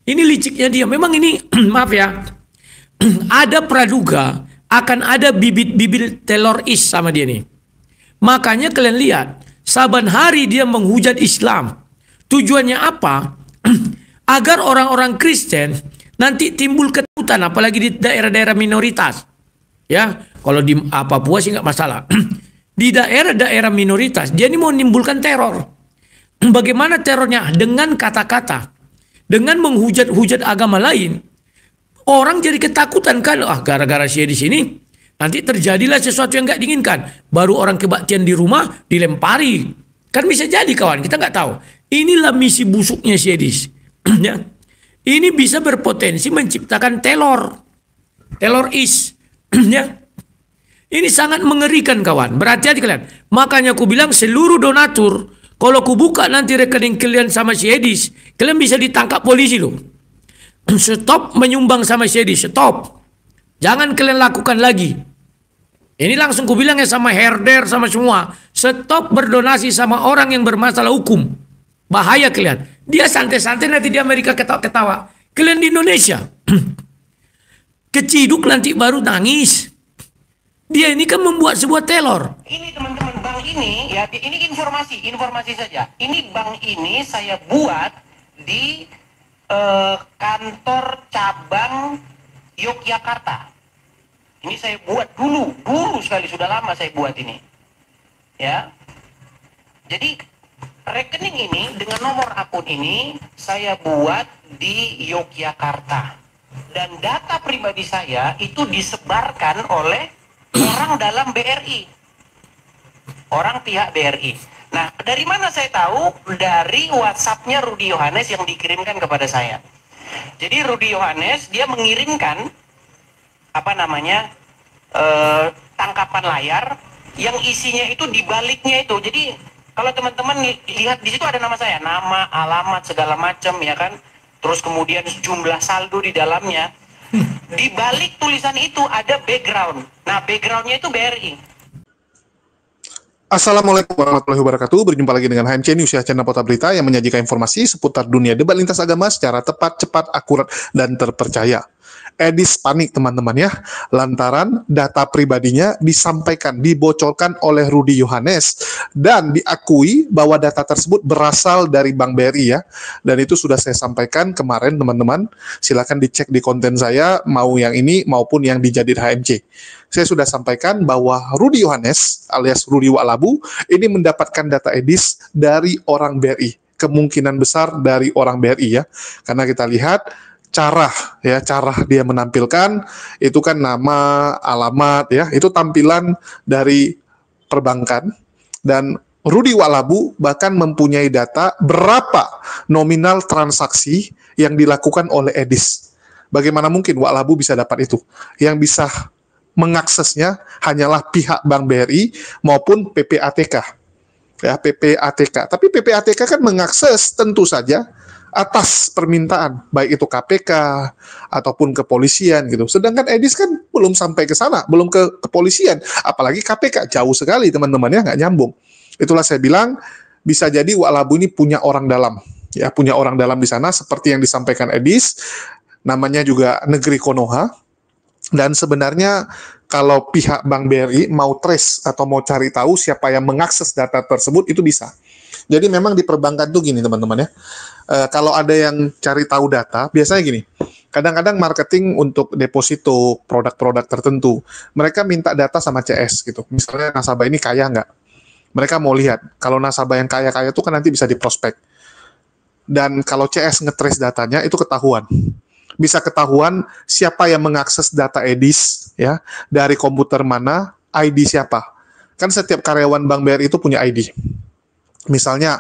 Ini liciknya dia. Memang ini maaf ya, ada praduga akan ada bibit-bibit teroris sama dia nih. Makanya kalian lihat, saban hari dia menghujat Islam. Tujuannya apa? Agar orang-orang Kristen nanti timbul ketakutan, apalagi di daerah-daerah minoritas. Ya, kalau di Papua sih nggak masalah. Di daerah-daerah minoritas, dia ini mau menimbulkan teror. Bagaimana terornya? Dengan kata-kata, dengan menghujat-hujat agama lain. Orang jadi ketakutan kan, gara-gara saya di sini, nanti terjadilah sesuatu yang nggak diinginkan. Baru orang kebaktian di rumah dilempari. Kan bisa jadi kawan, kita nggak tahu. Inilah misi busuknya Syedis. Ya. Ini bisa berpotensi menciptakan teroris. Ya. Ini sangat mengerikan kawan. Berhati-hati kalian. Makanya aku bilang seluruh donatur, kalau aku buka nanti rekening kalian sama Syedis, kalian bisa ditangkap polisi loh. Stop menyumbang sama Syedis, stop. Jangan kalian lakukan lagi. Ini langsung ku bilang ya sama herder, sama semua. Stop berdonasi sama orang yang bermasalah hukum. Bahaya kalian. Dia santai-santai nanti di Amerika ketawa-ketawa. Kalian di Indonesia. Keciduk nanti baru nangis. Dia ini kan membuat sebuah teror. Ini teman-teman, bank ini ya, ini informasi saja. Ini bank ini saya buat di kantor cabang Yogyakarta. Ini saya buat dulu sekali, sudah lama saya buat ini. Ya. Jadi rekening ini dengan nomor akun ini saya buat di Yogyakarta. Dan data pribadi saya itu disebarkan oleh orang dalam BRI. Orang pihak BRI. Nah, dari mana saya tahu? Dari WhatsApp-nya Rudi Yohanes yang dikirimkan kepada saya. Jadi Rudi Yohanes dia mengirimkan tangkapan layar yang isinya itu di baliknya itu. Jadi kalau teman-teman lihat di situ ada nama saya, nama, alamat segala macam ya kan. Terus kemudian jumlah saldo di dalamnya. Di balik tulisan itu ada background. Nah, backgroundnya itu BRI. Assalamualaikum warahmatullahi wabarakatuh. Berjumpa lagi dengan HMC News ya, channel Portal Berita yang menyajikan informasi seputar dunia debat lintas agama secara tepat, cepat, akurat, dan terpercaya. Edis panik teman-teman ya, lantaran data pribadinya disampaikan, dibocorkan oleh Rudi Yohanes dan diakui bahwa data tersebut berasal dari Bank BRI ya. Dan itu sudah saya sampaikan kemarin teman-teman, silakan dicek di konten saya, mau yang ini maupun yang dijadiin HMC. Saya sudah sampaikan bahwa Rudi Yohanes alias Rudi Wa'labu ini mendapatkan data Edis dari orang BRI. Kemungkinan besar dari orang BRI ya. Karena kita lihat cara dia menampilkan itu kan nama, alamat ya, itu tampilan dari perbankan. Dan Rudi Wa'labu bahkan mempunyai data berapa nominal transaksi yang dilakukan oleh Edis. Bagaimana mungkin Wa'labu bisa dapat itu? Yang bisa mengaksesnya hanyalah pihak Bank BRI maupun PPATK. Ya, PPATK. Tapi PPATK kan mengakses tentu saja atas permintaan, baik itu KPK ataupun kepolisian gitu. Sedangkan Edis kan belum sampai ke sana, belum ke kepolisian, apalagi KPK, jauh sekali teman-teman ya, nggak nyambung. Itulah saya bilang bisa jadi Wa'labu ini punya orang dalam, ya punya orang dalam di sana seperti yang disampaikan Edis, namanya juga Negeri Konoha. Dan sebenarnya kalau pihak Bank BRI mau trace atau mau cari tahu siapa yang mengakses data tersebut itu bisa. Jadi memang di perbankan tuh gini teman-teman ya. Kalau ada yang cari tahu data, biasanya gini. Kadang-kadang marketing untuk deposito produk-produk tertentu, mereka minta data sama CS gitu. Misalnya nasabah ini kaya nggak? Mereka mau lihat. Kalau nasabah yang kaya-kaya itu kan nanti bisa diprospek. Dan kalau CS nge-trace datanya itu ketahuan. Bisa ketahuan siapa yang mengakses data Edis ya, dari komputer mana, ID siapa. Kan setiap karyawan Bank BRI itu punya ID. Misalnya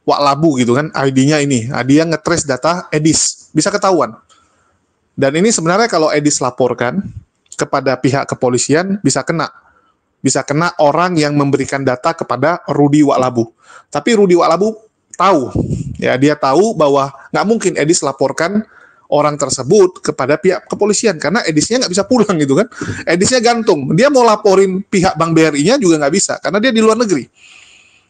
Wa'labu gitu kan, ID-nya ini. Nah, dia nge-trace data Edis, bisa ketahuan. Dan ini sebenarnya kalau Edis laporkan kepada pihak kepolisian bisa kena. Bisa kena orang yang memberikan data kepada Rudi Wa'labu. Tapi Rudi Wa'labu tahu, ya dia tahu bahwa nggak mungkin Edis laporkan orang tersebut kepada pihak kepolisian karena Edisnya nggak bisa pulang gitu kan. Edisnya gantung. Dia mau laporin pihak Bank BRI-nya juga nggak bisa karena dia di luar negeri.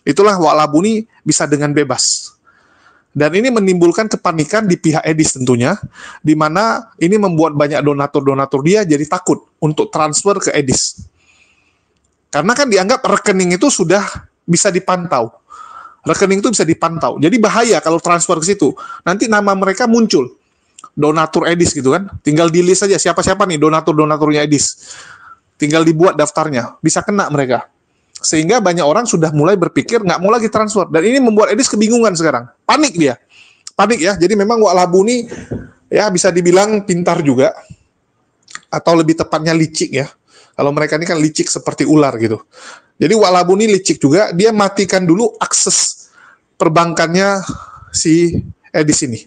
Itulah Wa'labu ini bisa dengan bebas. Dan ini menimbulkan kepanikan di pihak Edis tentunya, di mana ini membuat banyak donatur-donatur dia jadi takut untuk transfer ke Edis. Karena kan dianggap rekening itu sudah bisa dipantau. Rekening itu bisa dipantau. Jadi bahaya kalau transfer ke situ. Nanti nama mereka muncul. Donatur Edis gitu kan. Tinggal di list saja siapa-siapa nih donatur-donaturnya Edis. Tinggal dibuat daftarnya. Bisa kena mereka. Sehingga banyak orang sudah mulai berpikir nggak mau lagi transfer. Dan ini membuat Edis kebingungan sekarang. Panik dia. Panik ya. Jadi memang Wak Labu ini ya bisa dibilang pintar juga. Atau lebih tepatnya licik ya. Kalau mereka ini kan licik seperti ular gitu. Jadi Wak Labu ini licik juga. Dia matikan dulu akses perbankannya si Edis ini.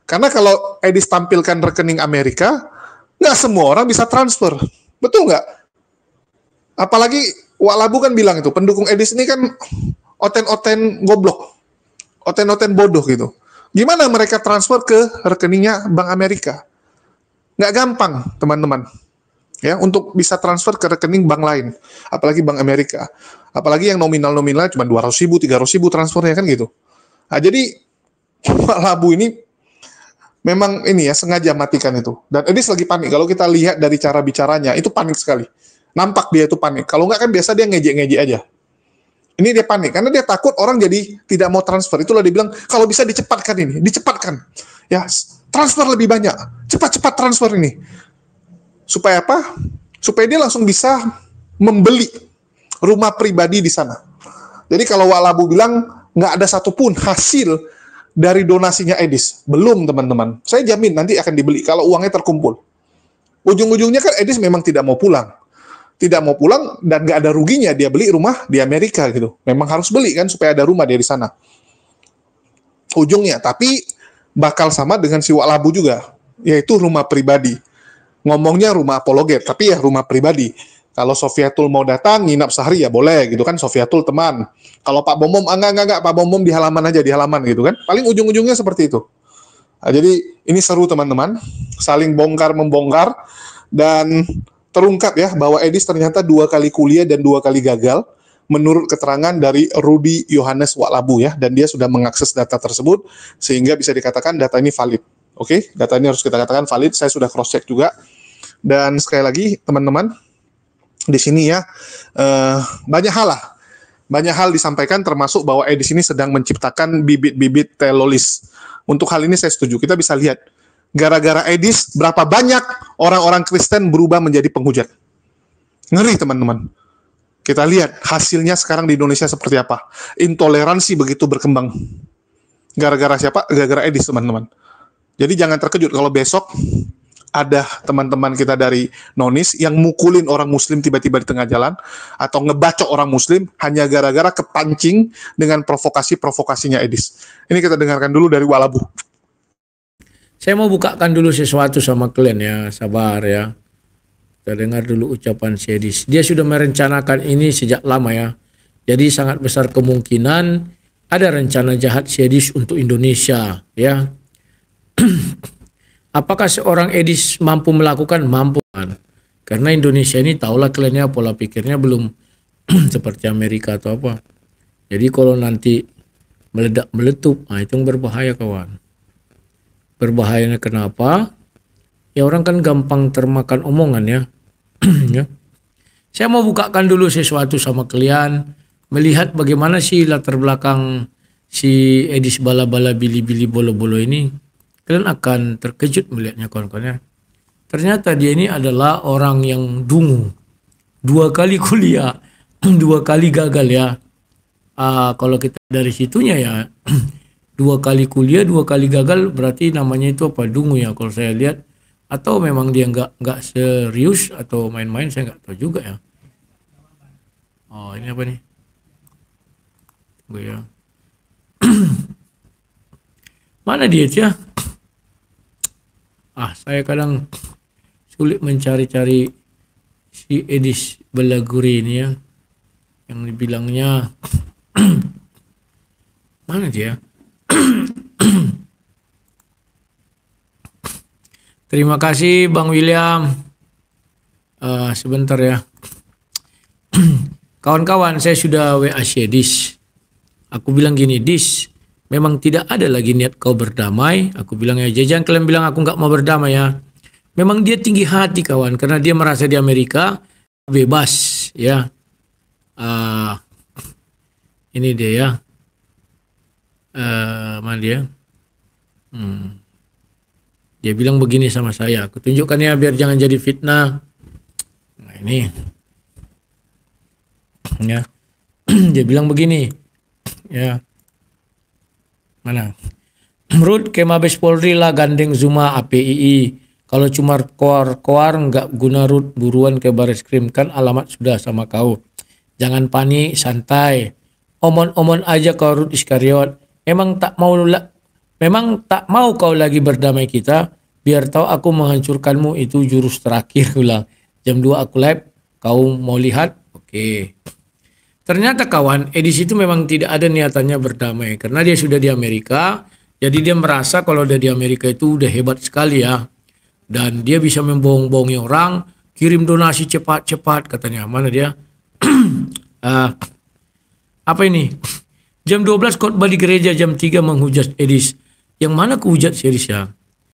Karena kalau Edis tampilkan rekening Amerika, nggak semua orang bisa transfer. Betul nggak? Apalagi Wak Labu kan bilang itu, pendukung Edis ini kan oten-oten goblok, oten-oten bodoh gitu. Gimana mereka transfer ke rekeningnya Bank Amerika? Nggak gampang, teman-teman. Ya, untuk bisa transfer ke rekening bank lain, apalagi Bank Amerika. Apalagi yang nominal-nominalnya cuma 200.000, 300.000 transfernya kan gitu. Nah, jadi Wak Labu ini memang ini ya sengaja matikan itu. Dan Edis lagi panik. Kalau kita lihat dari cara bicaranya, itu panik sekali. Nampak dia itu panik. Kalau nggak kan biasa dia ngejek-ngejek aja. Ini dia panik karena dia takut orang jadi tidak mau transfer. Itulah dia bilang kalau bisa dicepatkan ini, dicepatkan. Ya, transfer lebih banyak. Cepat-cepat transfer ini. Supaya apa? Supaya dia langsung bisa membeli rumah pribadi di sana. Jadi kalau Wak Labu bilang nggak ada satupun hasil dari donasinya Edis. Belum, teman-teman. Saya jamin nanti akan dibeli kalau uangnya terkumpul. Ujung-ujungnya kan Edis memang tidak mau pulang. Tidak mau pulang dan nggak ada ruginya dia beli rumah di Amerika gitu. Memang harus beli kan supaya ada rumah dia di sana. Ujungnya, tapi bakal sama dengan si Wak Labu juga, yaitu rumah pribadi. Ngomongnya rumah apologet, tapi ya rumah pribadi. Kalau Sofiatul mau datang nginap sehari ya boleh gitu kan, Sofiatul teman. Kalau Pak Bomom enggak, Pak Bomom di halaman aja, di halaman gitu kan. Paling ujung-ujungnya seperti itu. Nah, jadi ini seru teman-teman, saling bongkar-membongkar dan terungkap ya bahwa Edis ternyata 2 kali kuliah dan 2 kali gagal menurut keterangan dari Rudy Yohanes Wak Labu ya, dan dia sudah mengakses data tersebut sehingga bisa dikatakan data ini valid. Oke, data ini harus kita katakan valid. Saya sudah cross check juga. Dan sekali lagi teman-teman di sini ya banyak hal disampaikan termasuk bahwa Edis ini sedang menciptakan bibit-bibit telolis. Untuk hal ini saya setuju. Kita bisa lihat gara-gara Edis, berapa banyak orang-orang Kristen berubah menjadi penghujat. Ngeri, teman-teman. Kita lihat hasilnya sekarang di Indonesia seperti apa. Intoleransi begitu berkembang. Gara-gara siapa? Gara-gara Edis, teman-teman. Jadi jangan terkejut kalau besok ada teman-teman kita dari Nonis yang mukulin orang Muslim tiba-tiba di tengah jalan, atau ngebacok orang Muslim hanya gara-gara kepancing dengan provokasi-provokasinya Edis. Ini kita dengarkan dulu dari Wak Labu. Saya mau bukakan dulu sesuatu sama kalian ya, sabar ya. Kita dengar dulu ucapan si Edis. Dia sudah merencanakan ini sejak lama ya. Jadi sangat besar kemungkinan ada rencana jahat si Edis untuk Indonesia ya. Apakah seorang Edis mampu melakukan? Mampu kan. Karena Indonesia ini tahulah kalian ya, pola pikirnya belum seperti Amerika atau apa. Jadi kalau nanti meledak meletup, nah itu yang berbahaya kawan. Berbahayanya kenapa? Ya orang kan gampang termakan omongan ya. Ya. Saya mau bukakan dulu sesuatu sama kalian, melihat bagaimana sih latar belakang si Edis bala-bala bili-bili bolo-bolo ini. Kalian akan terkejut melihatnya kawan-kawan ya. Ternyata dia ini adalah orang yang dungu. 2 kali kuliah, 2 kali gagal ya. Kalau kita dari situnya ya 2 kali kuliah, 2 kali gagal, berarti namanya itu apa? Dungu ya kalau saya lihat. Atau memang dia nggak serius atau main-main, saya nggak tahu juga ya. Oh ini apa nih? Tunggu ya. Mana dia ya? Saya kadang sulit mencari-cari si Edis Balaguri ini ya. Yang dibilangnya mana dia? Terima kasih Bang William. Sebentar ya. Kawan-kawan, saya sudah WA si Edis. Aku bilang gini, Dis, memang tidak ada lagi niat kau berdamai. Aku bilang ya, jangan kalian bilang aku nggak mau berdamai ya. Memang dia tinggi hati kawan, karena dia merasa di Amerika bebas ya. Ini dia ya. Mana dia? Dia bilang begini sama saya. Aku tunjukkan ya biar jangan jadi fitnah. Nah ini. Ya. Dia bilang begini. Ya. Mana? Menurut Mabes Polri lah gandeng Zuma APII. Kalau cuma koar nggak guna Rut, buruan ke Bareskrim, kan alamat sudah sama kau. Jangan panik, santai. Omon-omon aja kau Rut Iskariot. Memang tak mau kau lagi berdamai kita. Biar tahu aku menghancurkanmu, itu jurus terakhir ulang. Jam 2 aku live, kau mau lihat? Oke. Ternyata kawan, Edis itu memang tidak ada niatannya berdamai. Karena dia sudah di Amerika. Jadi dia merasa kalau udah di Amerika itu udah hebat sekali ya. Dan dia bisa membohong-bohongi orang, kirim donasi cepat-cepat katanya. Mana dia? Apa ini? Jam 12 khotbah di gereja, jam 3 menghujat Edis. Yang mana kehujat series ya?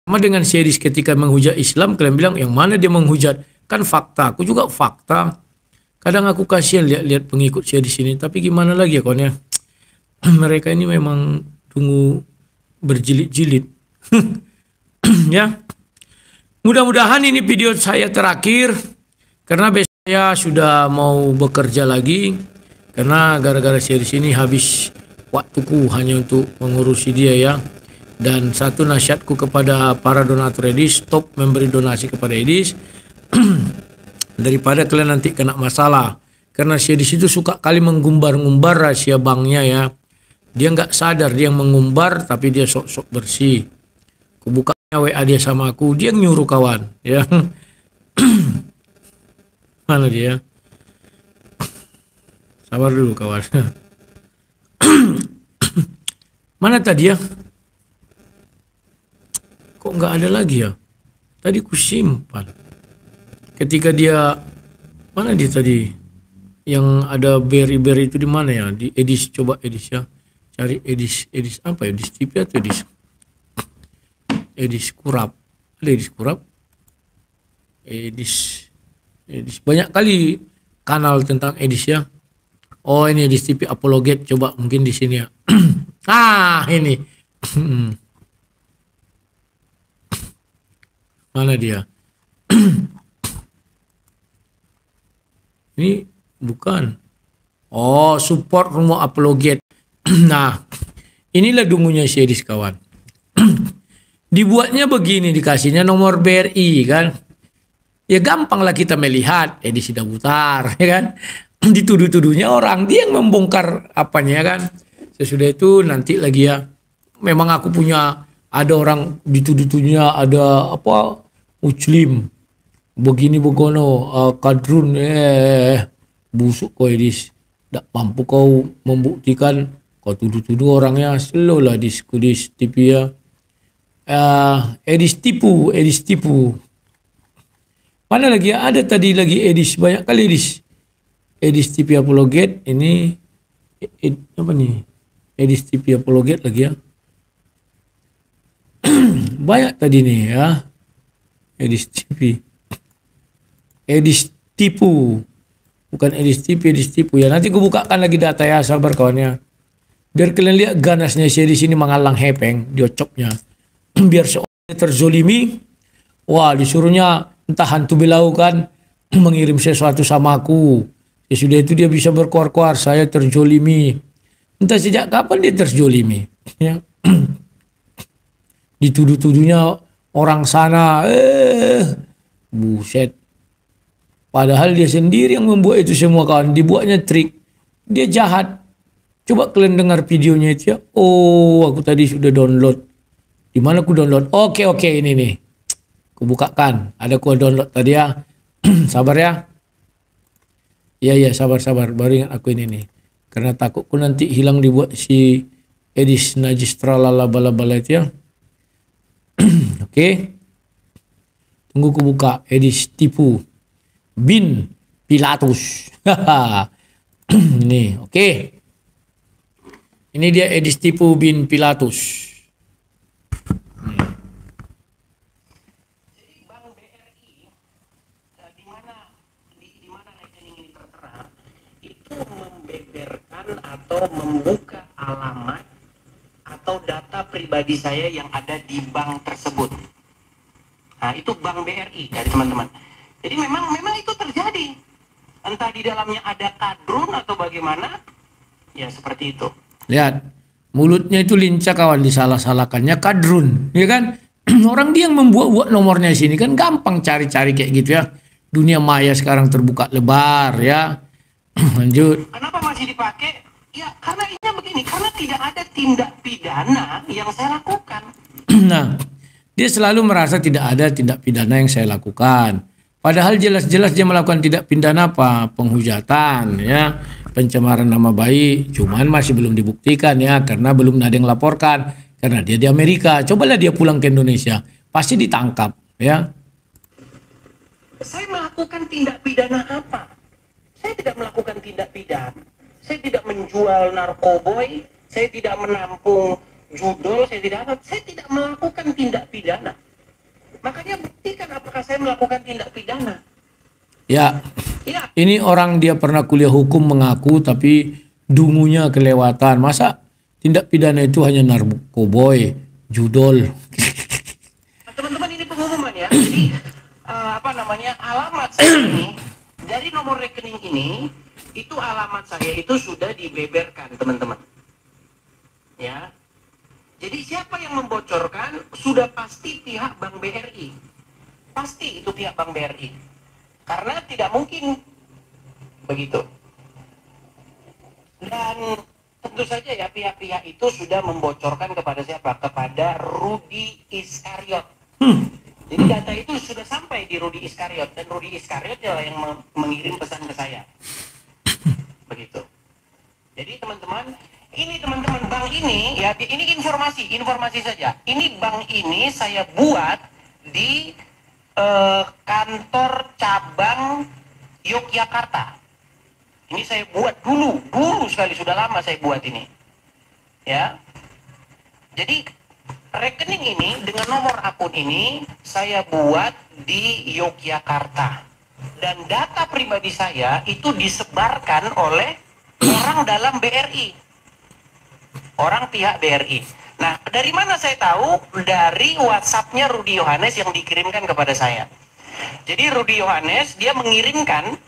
Sama dengan series ketika menghujat Islam, kalian bilang yang mana dia menghujat? Kan fakta, aku juga fakta. Kadang aku kasihan lihat pengikut series ini, tapi gimana lagi ya kawan ya? Mereka ini memang tunggu berjilid-jilid. Ya. Mudah-mudahan ini video saya terakhir karena besok saya sudah mau bekerja lagi karena gara-gara series ini habis waktuku hanya untuk mengurusi dia ya. Dan satu nasihatku kepada para donatur Edis, stop memberi donasi kepada Edis daripada kalian nanti kena masalah. Karena series itu suka kali menggumbar-ngumbar rahasia banknya ya. Dia nggak sadar dia mengumbar tapi dia sok-sok bersih. Kubuka WA dia sama aku, dia nyuruh kawan ya. Mana dia? Sabar dulu kawan. Mana tadi ya? Kok nggak ada lagi ya? Tadi ku simpan. Ketika dia, mana dia tadi? Yang ada berry-berry itu di mana ya? Di Edis, coba Edis ya. Cari Edis apa ya? Edis TV atau Edis Kurap. Ada Edis Kurap? Edis banyak kali kanal tentang Edis ya. Oh ini Edis TV Apologet, coba mungkin di sini ya. Ini. Mana dia? Ini bukan. Oh, support rumah Apologet. Nah, inilah dungunya series kawan. Dibuatnya begini, dikasihnya nomor BRI kan. Ya gampang lah kita melihat Edis sudah putar ya kan. Dituduh-tuduhnya orang, dia yang membongkar apanya kan. Sesudah itu nanti lagi ya. Memang aku punya, ada orang dituduh-tuduhnya ada apa Muslim begini begono kadrun busuk kau Edis. Tak mampu kau membuktikan, kau tuduh-tuduh orangnya slow lah di TV ya. Edis tipu. Mana lagi ya? Ada tadi lagi Edis, banyak kali Edis TV Apologet ini apa nih? Edis TV Apologet lagi ya. Banyak tadi nih ya. Edis TV. Edis tipu. Bukan Edis TV, Edis tipu ya. Nanti gue bukakan lagi data ya, sabar kawannya. Biar kalian lihat ganasnya series ini mengalang hepeng, diocoknya. Biar seorang terzolimi, wah disuruhnya entah hantu belau kan mengirim sesuatu sama aku. Ya sudah itu dia bisa berkoar-koar, saya terzolimi. Entah sejak kapan dia terzolimi. Ya. Dituduh-tuduhnya orang sana, buset. Padahal dia sendiri yang membuat itu semua kawan. Dibuatnya trik. Dia jahat. Coba kalian dengar videonya itu ya. Oh, aku tadi sudah download. Di mana aku download? Oke, ini nih. Aku bukakan. Ada aku download tadi ya. Sabar ya. Iya, sabar. Baru ingat aku ini nih. Karena takutku nanti hilang dibuat si Edis Najis Tralala bala-bala itu ya. Oke. Tunggu aku buka. Edis tipu. Bin Pilatus. Nih, oke. Ini dia Edis Tipu bin Pilatus. Jadi Bank BRI di mana rekening ini tertera itu membeberkan atau membuka alamat atau data pribadi saya yang ada di bank tersebut. Nah, itu Bank BRI dari teman-teman. Jadi memang itu terjadi. Entah di dalamnya ada kadrun atau bagaimana, ya seperti itu. Lihat, mulutnya itu lincah kawan, disalah-salahkannya kadrun, ya kan? Orang dia yang membuat-buat nomornya sini kan gampang cari-cari kayak gitu ya. Dunia maya sekarang terbuka lebar ya. Lanjut. Kenapa masih dipakai? Ya karena ini begini, karena tidak ada tindak pidana yang saya lakukan. Nah, dia selalu merasa tidak ada tindak pidana yang saya lakukan. Padahal jelas-jelas dia melakukan tindak pidana apa? Penghujatan ya, pencemaran nama baik. Cuman masih belum dibuktikan ya, karena belum ada yang laporkan. Karena dia di Amerika. Cobalah dia pulang ke Indonesia, pasti ditangkap ya. Saya melakukan tindak pidana apa? Saya tidak melakukan tindak pidana. Saya tidak menjual narkoboy, saya tidak menampung judol, saya tidak melakukan tindak pidana. Makanya buktikan apakah saya melakukan tindak pidana. Ya, Ya, ini orang dia pernah kuliah hukum mengaku tapi dungunya kelewatan. Masa tindak pidana itu hanya narkoboy, judol. nah, teman-teman ini pengumuman ya. Jadi alamat saya ini dari nomor rekening ini itu alamat saya itu sudah dibeberkan teman-teman. Ya. Jadi siapa yang membocorkan sudah pasti pihak Bank BRI. Pasti itu pihak Bank BRI. Karena tidak mungkin begitu. Dan tentu saja ya pihak-pihak itu sudah membocorkan kepada siapa? Kepada Rudy Iskariot. Jadi data itu sudah sampai di Rudy Iskariot dan Rudy Iskariot adalah yang mengirim pesan ke saya. Begitu. Jadi teman-teman, ini teman-teman bank ini ya, ini informasi saja. Ini bank ini saya buat di kantor cabang Yogyakarta. Ini saya buat dulu sekali, sudah lama saya buat ini. Ya. Jadi rekening ini dengan nomor akun ini saya buat di Yogyakarta. Dan data pribadi saya itu disebarkan oleh orang dalam BRI. Orang pihak BRI. Nah, dari mana saya tahu? Dari WhatsApp-nya Rudy Yohanes yang dikirimkan kepada saya. Jadi Rudy Yohanes dia mengirimkan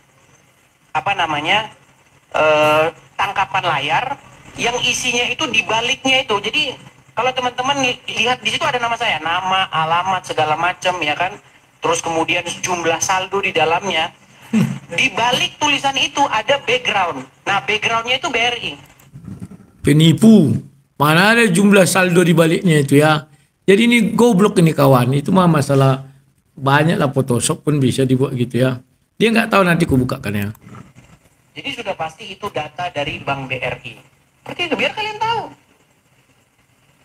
tangkapan layar yang isinya itu di baliknya itu. Jadi kalau teman-teman lihat di situ ada nama saya, nama, alamat segala macam ya kan. Terus kemudian jumlah saldo di dalamnya. Di balik tulisan itu ada background. Nah, backgroundnya itu BRI. Penipu. Mana ada jumlah saldo di baliknya itu ya. Jadi ini goblok ini kawan. Itu mah masalah banyak lah, Photoshop pun bisa dibuat gitu ya. Dia nggak tahu, nanti kubukakan ya. Jadi sudah pasti itu data dari Bank BRI. Seperti itu, biar kalian tahu.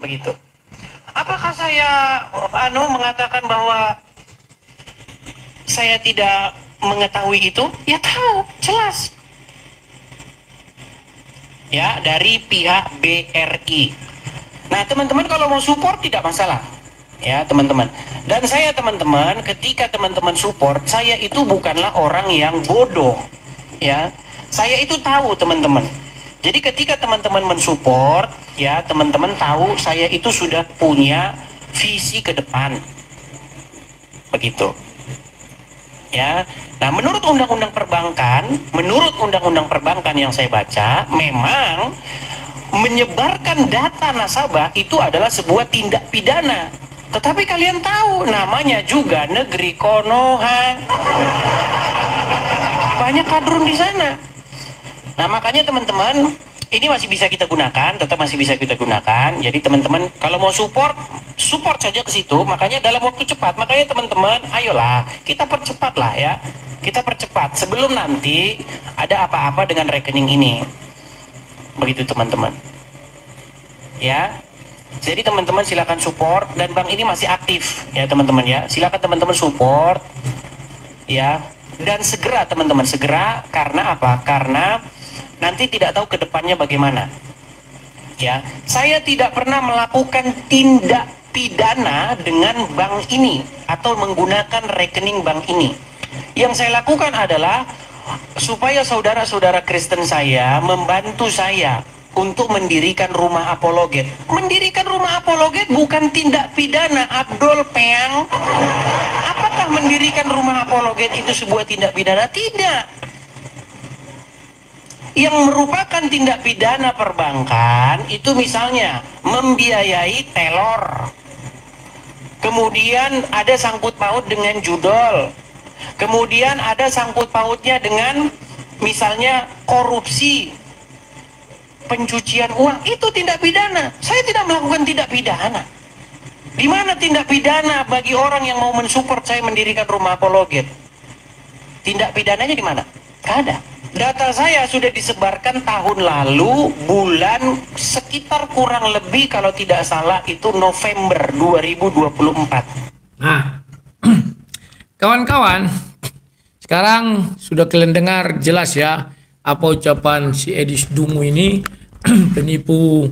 Begitu. Apakah saya mengatakan bahwa saya tidak mengetahui itu? Ya tahu, jelas. Ya, dari pihak BRI. Nah, teman-teman kalau mau support tidak masalah. Ya, teman-teman. Dan saya teman-teman, ketika teman-teman support, saya itu bukanlah orang yang bodoh. Ya. Saya itu tahu, teman-teman. Jadi ketika teman-teman mensupport, ya, teman-teman tahu saya itu sudah punya visi ke depan. Begitu. Ya. Nah, menurut undang-undang perbankan yang saya baca, memang menyebarkan data nasabah itu adalah sebuah tindak pidana. Tetapi kalian tahu, namanya juga negeri Konoha. Banyak kadrun di sana. Nah, makanya teman-teman, ini masih bisa kita gunakan, tetap masih bisa kita gunakan. Jadi teman-teman kalau mau support saja ke situ. Makanya dalam waktu cepat, makanya teman-teman, ayolah kita percepat lah ya. Kita percepat sebelum nanti ada apa-apa dengan rekening ini. Begitu teman-teman. Ya. Jadi teman-teman silakan support, dan bank ini masih aktif ya teman-teman ya. Silakan teman-teman support ya. Dan segera teman-teman, segera, karena apa? Karena nanti tidak tahu ke depannya bagaimana. ya, saya tidak pernah melakukan tindak pidana dengan bank ini atau menggunakan rekening bank ini. Yang saya lakukan adalah supaya saudara-saudara Kristen saya membantu saya untuk mendirikan rumah apologet. Mendirikan rumah apologet bukan tindak pidana, Abdul Peang. Apakah mendirikan rumah apologet itu sebuah tindak pidana? Tidak. Yang merupakan tindak pidana perbankan itu misalnya membiayai telor, kemudian ada sangkut paut dengan judol, kemudian ada sangkut pautnya dengan misalnya korupsi, pencucian uang, itu tindak pidana. Saya tidak melakukan tindak pidana. Di mana tindak pidana bagi orang yang mau mensupport saya mendirikan rumah apologet? Tindak pidananya di mana? Tidak ada. Data saya sudah disebarkan tahun lalu, bulan sekitar kurang lebih kalau tidak salah itu November 2024. Nah, kawan-kawan, sekarang sudah kalian dengar jelas ya apa ucapan si Edis Dungu ini, penipu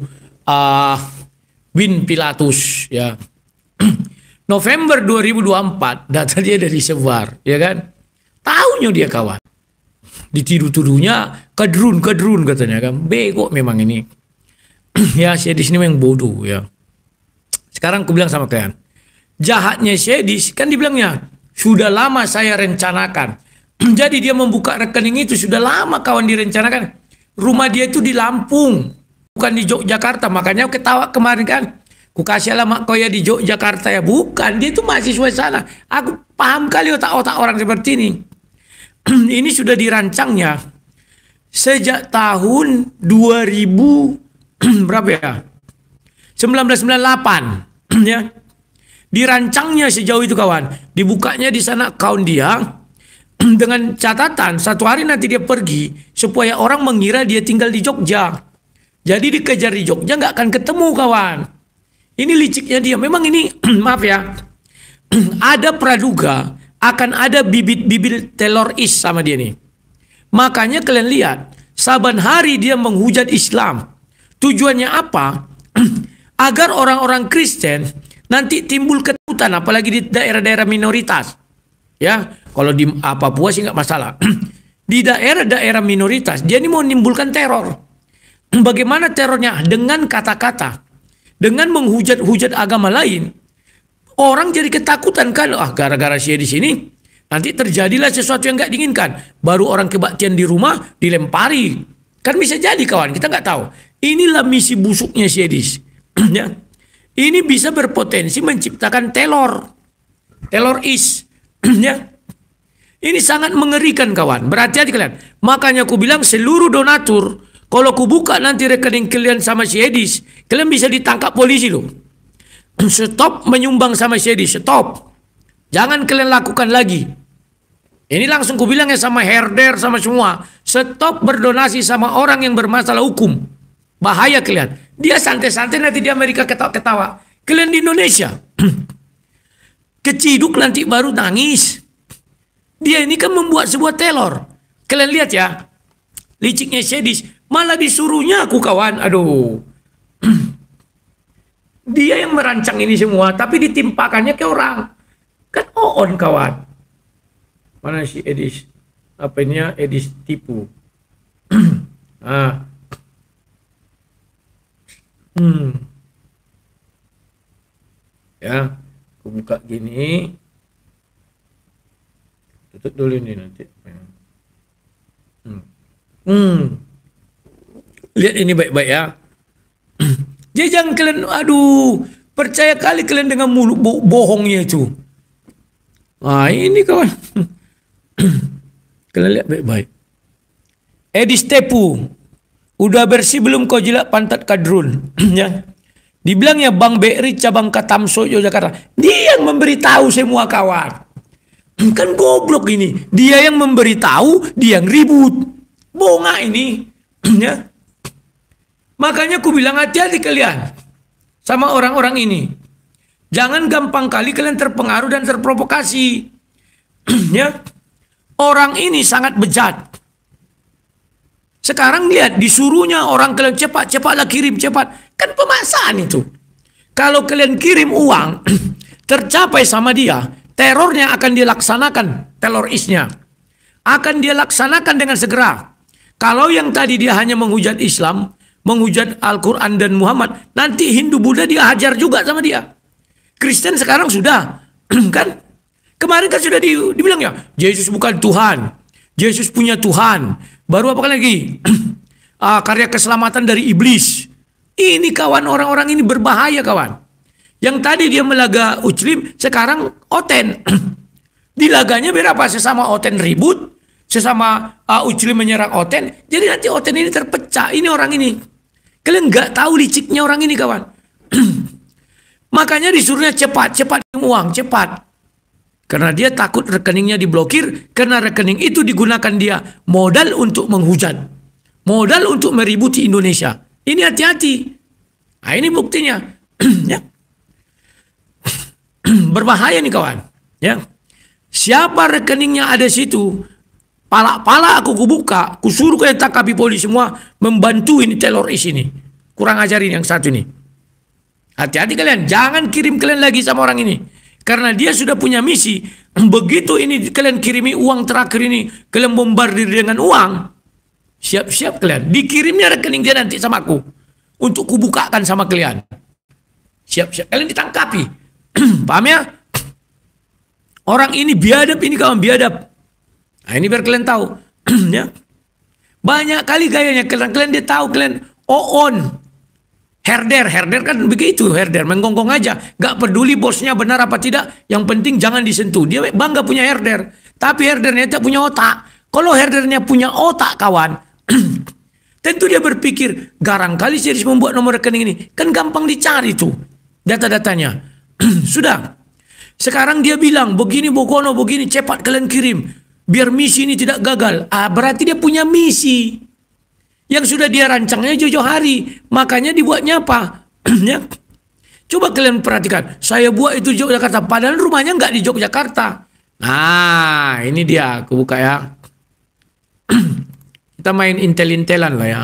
Win Pilatus ya. November 2024 data dia dari sebar, ya kan? Tahunya dia kawan. Dituduh-tuduhnya kadrun katanya kan, bego memang ini. Ya si Edis ini memang bodoh ya. Sekarang aku bilang sama kalian, jahatnya si Edis kan dibilangnya sudah lama saya rencanakan. Jadi dia membuka rekening itu sudah lama kawan direncanakan. Rumah dia itu di Lampung, bukan di Yogyakarta. Makanya ketawa kemarin kan, ku kasih alamat kau ya di Yogyakarta ya, bukan, dia itu mahasiswa sana. Aku paham kali otak-otak orang seperti ini. Ini sudah dirancangnya sejak tahun 2000 berapa ya? 1998 ya. Dirancangnya sejauh itu kawan. Dibukanya di sana account dia dengan catatan satu hari nanti dia pergi supaya orang mengira dia tinggal di Jogja. Jadi dikejar di Jogja nggak akan ketemu kawan. Ini liciknya dia. Memang ini maaf ya. Ada praduga akan ada bibit-bibit teroris sama dia nih. Makanya kalian lihat, saban hari dia menghujat Islam. Tujuannya apa? Agar orang-orang Kristen nanti timbul ketakutan, apalagi di daerah-daerah minoritas. Ya, kalau di Papua sih nggak masalah. Di daerah-daerah minoritas, dia ini mau menimbulkan teror. Bagaimana terornya? Dengan kata-kata, dengan menghujat-hujat agama lain. Orang jadi ketakutan kan, gara-gara saya di sini nanti terjadilah sesuatu yang nggak diinginkan. Baru orang kebaktian di rumah dilempari, kan bisa jadi kawan, kita nggak tahu. Inilah misi busuknya si Edis. Ya. Ini bisa berpotensi menciptakan teroris. Ya. Ini sangat mengerikan kawan. Berhati-hati kalian. Makanya aku bilang seluruh donatur, kalau aku buka nanti rekening kalian sama si Edis, kalian bisa ditangkap polisi loh. Stop menyumbang sama si Edis, stop. Jangan kalian lakukan lagi. Ini langsung ku bilang ya sama herder sama semua. Stop berdonasi sama orang yang bermasalah hukum. Bahaya kalian. Dia santai-santai nanti di Amerika ketawa-ketawa. Kalian di Indonesia. Keciduk nanti baru nangis. Dia ini kan membuat sebuah teror. Kalian lihat ya. Liciknya si Edis. Malah disuruhnya aku kawan. Aduh. Dia yang merancang ini semua, tapi ditimpakannya ke orang. Kan on kawan. Mana si Edis? Apanya Edis tipu? Ya, aku buka gini. Tutup dulu ini nanti. Lihat ini baik-baik ya. Jadi jangan kalian, aduh, percaya kali kalian dengan mulut bohongnya itu. Nah ini kawan. Kalian lihat baik-baik. Edis Tepu. Udah bersih belum kau jilat pantat kadrun? Ya. Dibilangnya Bang Bekri cabang Katamso Yogyakarta. Dia yang memberitahu semua kawan. Kan goblok ini. Dia yang memberitahu, dia yang ribut. Bonga ini. Ya. Makanya aku bilang hati-hati kalian sama orang-orang ini. Jangan gampang kali kalian terpengaruh dan terprovokasi. Ya. Orang ini sangat bejat. Sekarang lihat, disuruhnya orang kalian cepat, cepatlah kirim, cepat. Kan pemaksaan itu. Kalau kalian kirim uang, tercapai sama dia, terornya akan dilaksanakan, terorisnya. Akan dia laksanakan dengan segera. Kalau yang tadi dia hanya menghujat Islam, menghujat Al-Quran dan Muhammad, nanti Hindu Buddha dia hajar juga sama dia. Kristen sekarang sudah, kan? Kemarin kan sudah dibilang ya, Yesus bukan Tuhan. Yesus punya Tuhan. Baru apa lagi? Karya keselamatan dari iblis. Ini kawan, orang-orang ini berbahaya kawan. Yang tadi dia melaga Uclim, sekarang Oten. Di laganya berapa? Sesama Oten ribut, sesama Uclim menyerang Oten. Jadi nanti Oten ini terpecah. Ini orang ini. Kalian nggak tahu liciknya orang ini kawan. Makanya disuruhnya cepat uang, cepat. Karena dia takut rekeningnya diblokir, karena rekening itu digunakan dia modal untuk menghujat. Modal untuk meributi Indonesia. Ini hati-hati. Nah, ini buktinya. Ya. Berbahaya nih kawan. Ya. Siapa rekeningnya ada situ, pala aku buka, kusuruh ke tangkapi polisi semua, membantu ini teroris ini. Kurang ajarin yang satu ini. Hati-hati kalian, jangan kirim kalian lagi sama orang ini. Karena dia sudah punya misi. Begitu ini kalian kirimi uang terakhir ini, kalian bombardir dengan uang, siap-siap kalian. Dikirimnya rekening dia nanti sama aku. Untuk kubukakan sama kalian. Siap-siap. Kalian ditangkapi. Paham ya? Orang ini biadab, ini kawan biadab. Nah ini biar kalian tahu. Ya. Banyak kali gayanya. Kalian dia tahu, kalian on. Herder kan begitu, herder menggonggong aja, gak peduli bosnya benar apa tidak, yang penting jangan disentuh. Dia bangga punya herder, tapi herdernya tidak punya otak. Kalau herdernya punya otak kawan, tentu dia berpikir, garang kali serius membuat nomor rekening ini, kan gampang dicari tuh data-datanya. Sudah, sekarang dia bilang begini Bogono, begini cepat kalian kirim, biar misi ini tidak gagal. Berarti dia punya misi. Yang sudah dia rancangnya jauh-jauh hari. Makanya dibuatnya apa? Ya. Coba kalian perhatikan. Saya buat itu Yogyakarta. Padahal rumahnya nggak di Yogyakarta. Nah, ini dia. Aku buka ya. Kita main intel-intelan lah ya.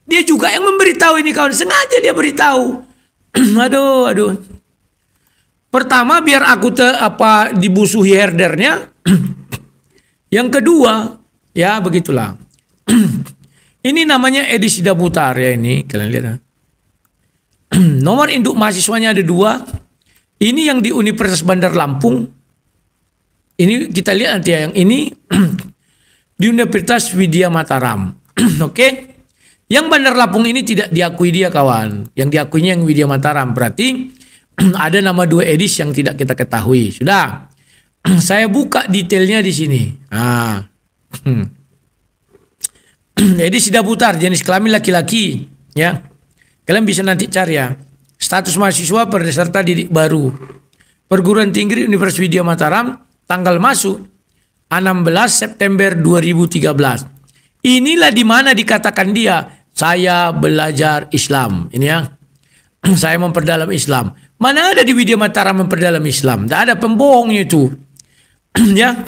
Dia juga yang memberitahu ini kawan. Sengaja dia beritahu. Aduh. Pertama biar aku dibusuhi herdernya. Yang kedua, ya begitulah. Ini namanya Edi Sidaputar ya ini, kalian lihat. Nomor induk mahasiswanya ada 2. Ini yang di Universitas Bandar Lampung. Ini kita lihat nanti ya, yang ini di Universitas Widya Mataram. Oke. Yang Bandar Lampung ini tidak diakui dia kawan. Yang diakuinya yang Widya Mataram. Berarti ada nama 2 edis yang tidak kita ketahui. Sudah. Saya buka detailnya di sini. Nah. Jadi Sidaputar jenis kelamin laki-laki ya. Kalian bisa nanti cari ya. Status mahasiswa peserta didik baru. Perguruan Tinggi Universitas Widya Mataram, tanggal masuk 16 September 2013. Inilah di mana dikatakan dia, saya belajar Islam. Ini ya. Saya memperdalam Islam. Mana ada di Widya Mataram memperdalam Islam? Tidak ada, pembohongnya itu. Ya.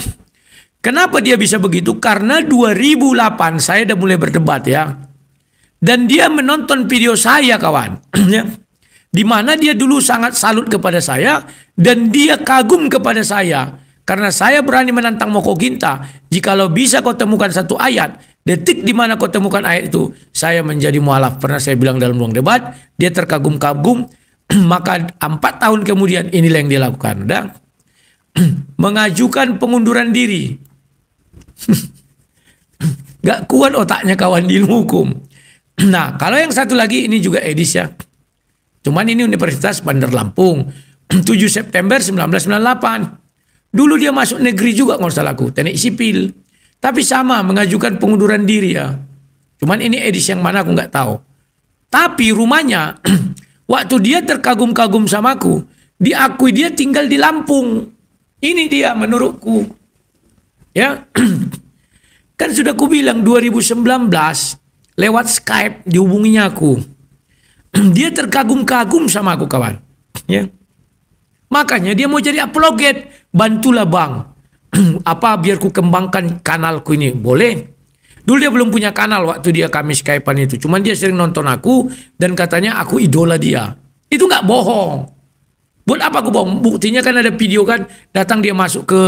Kenapa dia bisa begitu? Karena 2008 saya udah mulai berdebat ya. Dan dia menonton video saya kawan. Ya. Di mana dia dulu sangat salut kepada saya. Dan dia kagum kepada saya. Karena saya berani menantang Moko Ginta. Jikalau bisa kau temukan satu ayat. Detik di mana kau temukan ayat itu. Saya menjadi mualaf. Pernah saya bilang dalam ruang debat. Dia terkagum-kagum. Maka 4 tahun kemudian inilah yang dia lakukan. Dan mengajukan pengunduran diri. Gak kuat otaknya kawan di ilmu hukum. Nah kalau yang satu lagi ini juga edis ya. Cuman ini Universitas Bandar Lampung 7 September 1998. Dulu dia masuk negeri juga nggak salah aku, teknik sipil. Tapi sama mengajukan pengunduran diri ya. Cuman ini edis yang mana aku nggak tahu. Tapi rumahnya waktu dia terkagum-kagum sama aku, diakui dia tinggal di Lampung. Ini dia menurutku. Ya, kan sudah ku bilang 2019 lewat Skype dihubunginya aku. Dia terkagum-kagum sama aku kawan. Ya, makanya dia mau jadi apologet. Bantulah bang, biar ku kembangkan kanalku ini boleh. Dulu dia belum punya kanal waktu dia kami Skypean itu. Cuman dia sering nonton aku dan katanya aku idola dia. Itu nggak bohong. Buat apa aku bohong? Buktinya kan ada video kan, datang dia masuk ke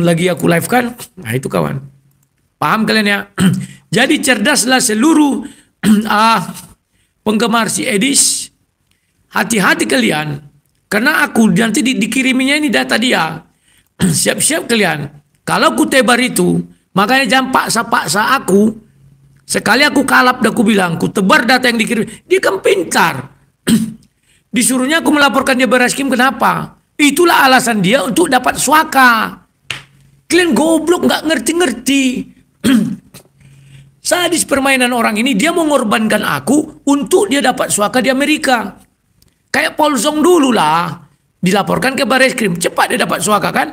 lagi aku live kan. Nah itu kawan. Paham kalian ya? Jadi cerdaslah seluruh penggemar si Edis. Hati-hati kalian. Karena aku nanti dikiriminya ini data dia. Siap-siap kalian. Kalau aku tebar itu, makanya jangan paksa-paksa aku. Sekali aku kalap dan aku bilang, aku tebar data yang dikirim. Dia kan pintar. Disuruhnya aku melaporkan dia Barreskrim, kenapa? Itulah alasan dia untuk dapat suaka. Kalian goblok, nggak ngerti-ngerti. Sadis permainan orang ini, dia mengorbankan aku untuk dia dapat suaka di Amerika. Kayak Paul Zong dulu lah. Dilaporkan ke Barreskrim, cepat dia dapat suaka kan?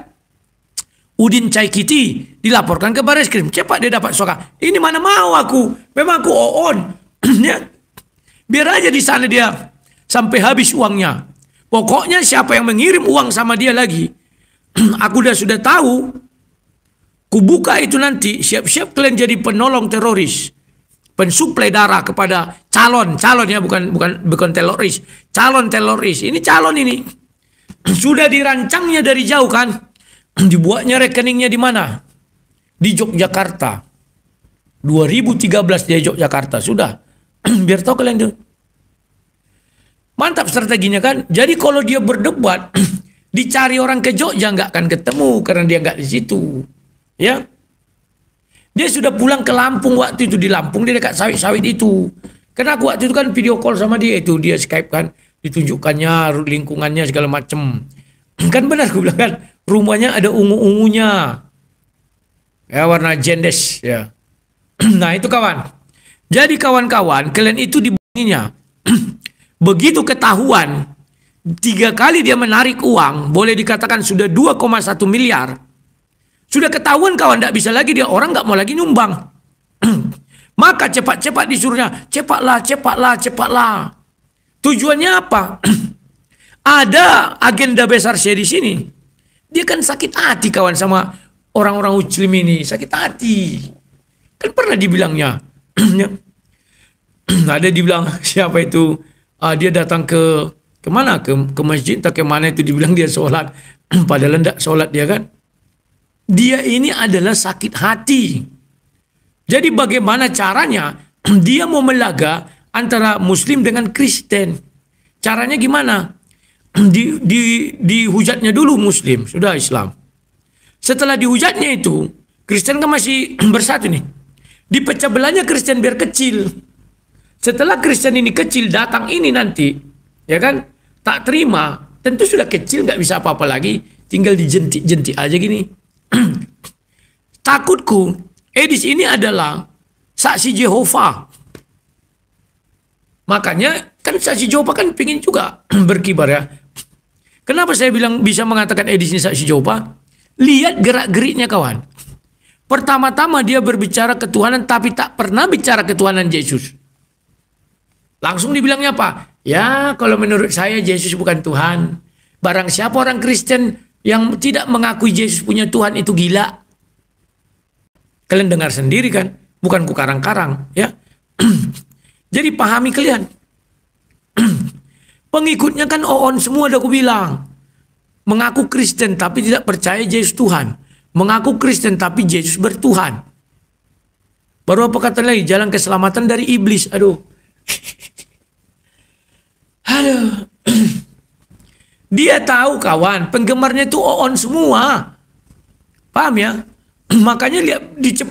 Udin Caikiti dilaporkan ke Barreskrim, cepat dia dapat suaka. Ini mana mau aku? Memang aku on. Ya. Biar aja di sana dia sampai habis uangnya. Pokoknya siapa yang mengirim uang sama dia lagi, aku sudah tahu. Kubuka itu nanti, siap-siap kalian jadi penolong teroris, pensuplai darah kepada calon ya, bukan teroris, calon teroris. Ini calon ini sudah dirancangnya dari jauh kan, dibuatnya rekeningnya di mana? Di Yogyakarta. 2013 dia Yogyakarta sudah. Biar tahu kalian tuh. Mantap strateginya kan. Jadi kalau dia berdebat, dicari orang ke Jogja nggak akan ketemu karena dia nggak di situ. Ya, dia sudah pulang ke Lampung waktu itu. Di Lampung dia dekat sawit-sawit itu. Karena aku waktu itu kan video call sama dia itu, dia Skype kan, ditunjukkannya lingkungannya segala macem. Kan benar aku bilang kan, rumahnya ada ungu-ungunya, ya warna jendes ya. Nah itu kawan. Jadi kawan-kawan, kalian itu dibohonginya. Begitu ketahuan 3 kali dia menarik uang, boleh dikatakan sudah 2,1 miliar. Sudah ketahuan kawan, tidak bisa lagi dia, orang nggak mau lagi nyumbang. Maka cepat-cepat disuruhnya, cepatlah. Tujuannya apa? Ada agenda besar saya di sini. Dia kan sakit hati kawan sama orang-orang Muslim ini, sakit hati. Kan pernah dibilangnya. Ada dibilang siapa itu? Dia datang ke mana? Ke masjid atau ke mana itu, dibilang dia sholat. Padahal tidak sholat dia kan. Dia ini adalah sakit hati. Jadi bagaimana caranya dia mau melaga antara Muslim dengan Kristen? Caranya gimana? Dihujatnya dulu Muslim, sudah Islam. Setelah dihujatnya itu, Kristen kan masih bersatu nih. Dipecah belahnya Kristen biar kecil. Setelah Kristen ini kecil, datang ini nanti, ya kan, tak terima, tentu sudah kecil, nggak bisa apa-apa lagi, tinggal dijentik-jentik aja gini. Takutku, Edis ini adalah saksi Jehovah. Makanya kan saksi Jehovah kan pingin juga berkibar ya. Kenapa saya bilang bisa mengatakan Edis ini saksi Jehovah? Lihat gerak-geriknya kawan. Pertama-tama dia berbicara ketuhanan tapi tak pernah bicara ketuhanan Yesus. Langsung dibilangnya apa? Ya kalau menurut saya Yesus bukan Tuhan. Barang siapa orang Kristen yang tidak mengakui Yesus punya Tuhan itu gila. Kalian dengar sendiri kan? Bukan ku karang-karang ya. Jadi pahami kalian. Pengikutnya kan on semua udah aku bilang. Mengaku Kristen tapi tidak percaya Yesus Tuhan. Mengaku Kristen tapi Yesus bertuhan. Baru apa kata lagi? Jalan keselamatan dari iblis. Aduh. Aduh. Dia tahu kawan, penggemarnya itu on semua. Paham ya? Makanya lihat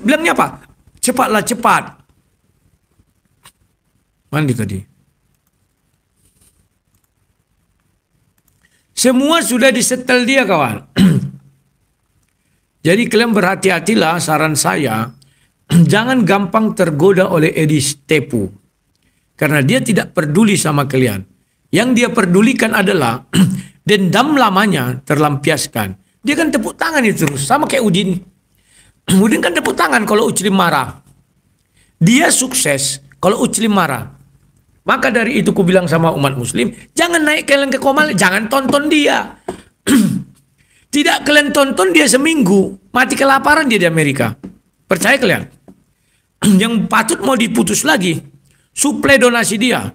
bilangnya apa? Cepatlah cepat. Mandi tadi. Semua sudah disetel dia kawan. Jadi kalian berhati-hatilah, saran saya. Jangan gampang tergoda oleh Edis Tepu. Karena dia tidak peduli sama kalian. Yang dia pedulikan adalah dendam lamanya terlampiaskan. Dia kan tepuk tangan itu terus. Sama kayak Udin. Udin kan tepuk tangan kalau Uclim marah. Dia sukses kalau Uclim marah. Maka dari itu ku bilang sama umat muslim, jangan naik kalian ke komal, jangan tonton dia. Tidak kalian tonton dia seminggu, mati kelaparan dia di Amerika. Percaya kalian? yang patut mau diputus lagi, suplai donasi dia.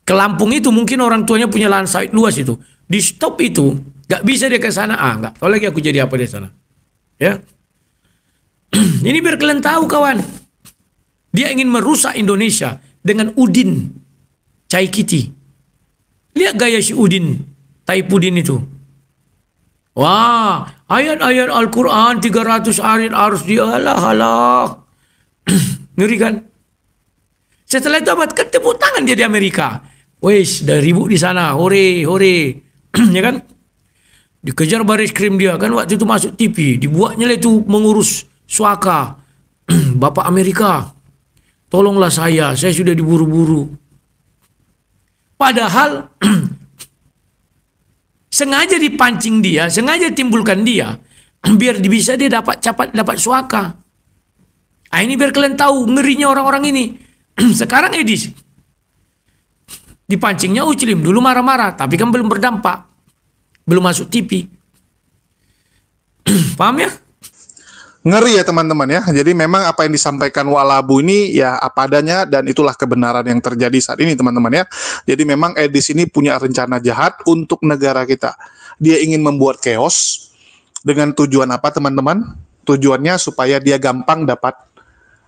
Ke Lampung itu mungkin orang tuanya punya lahan sawit luas itu. Di stop itu, gak bisa dia ke sana. Gak tahu lagi aku jadi apa di sana. Ya. Ini biar kalian tahu kawan. Dia ingin merusak Indonesia dengan Udin Caikiti. Lihat gaya si Udin Taipudin itu. Wah, ayat-ayat Al-Quran 300 ayat harus dialah. Ngeri kan? Setelah itu apa? Tepuk tangan dia di Amerika. Wes, dah ribut di sana. Hore, hore. Ya kan? Dikejar baris krim dia. Kan waktu itu masuk TV. Dibuatnya lah itu mengurus suaka. Bapak Amerika, tolonglah saya sudah diburu-buru. Padahal sengaja dipancing dia, sengaja timbulkan dia, biar bisa dia dapat suaka. Ini biar kalian tahu ngerinya orang-orang ini. Sekarang Edis dipancingnya Uclim dulu marah-marah, tapi kan belum berdampak, belum masuk TV. Paham ya? Ngeri ya teman-teman ya. Jadi memang apa yang disampaikan Walabu ini ya apa adanya dan itulah kebenaran yang terjadi saat ini teman-teman ya. Jadi memang Edis ini punya rencana jahat untuk negara kita. Dia ingin membuat chaos dengan tujuan apa teman-teman? Tujuannya supaya dia gampang dapat